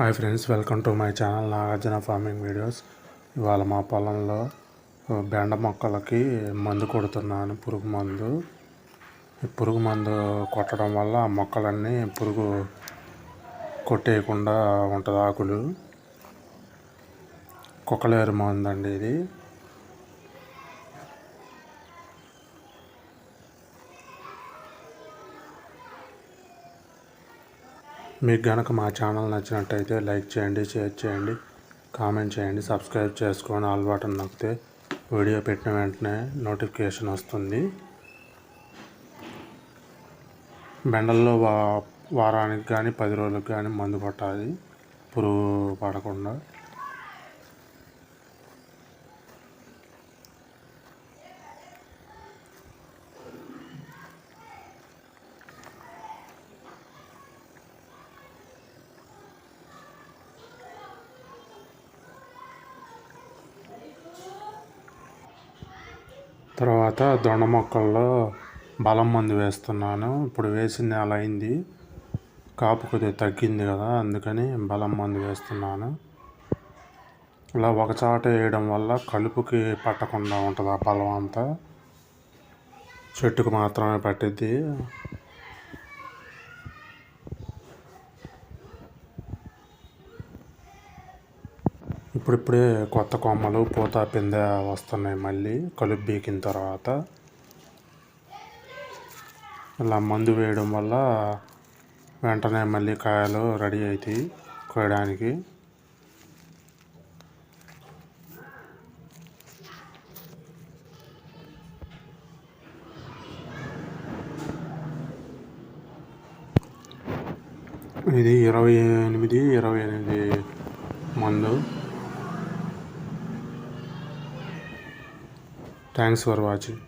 Hi friends, welcome to my channel Nagarjuna farming videos. ఇవాళ మా పొలంలో బెండ మొక్కలకి మందు కొడుతున్నాను, పురుగు మందు. ఈ పురుగు మందు కొట్టడం వల్ల ఆ మొక్కలన్నీ పురుగు కొట్టేయకుండా ఉంటుంది. ఆకులు కుక్కలేరు మందు అండి ఇది. మీకు కనుక మా ఛానల్ నచ్చినట్టయితే లైక్ చేయండి, షేర్ చేయండి, కామెంట్ చేయండి, సబ్స్క్రైబ్ చేసుకొని ఆల్ బటన్ నొక్కితే వీడియో పెట్టిన వెంటనే నోటిఫికేషన్ వస్తుంది. బెండల్లో వారానికి కానీ 10 రోజులకు కానీ మందు కొట్టాలి, పురుగు పడకుండా. తర్వాత దొండ మొక్కల్లో బలం మందు వేస్తున్నాను. ఇప్పుడు వేసిన నెల అయింది, కాపు కొద్దిగా తగ్గింది కదా, అందుకని బలం మందు వేస్తున్నాను. ఇలా ఒకచాట వేయడం వల్ల కలుపుకి పట్టకుండా ఉంటుంది. ఆ బలం అంతా చెట్టుకు మాత్రమే పట్టిద్ది. ఇప్పుడిప్పుడే కొత్త కొమ్మలు పూత పిందె వస్తున్నాయి. మళ్ళీ కలుపు బీకిన తర్వాత ఇలా మందు వేయడం వల్ల వెంటనే మళ్ళీ కాయలు రెడీ అవుతాయి కోయడానికి. ఇది 28 మందు. Thanks for watching.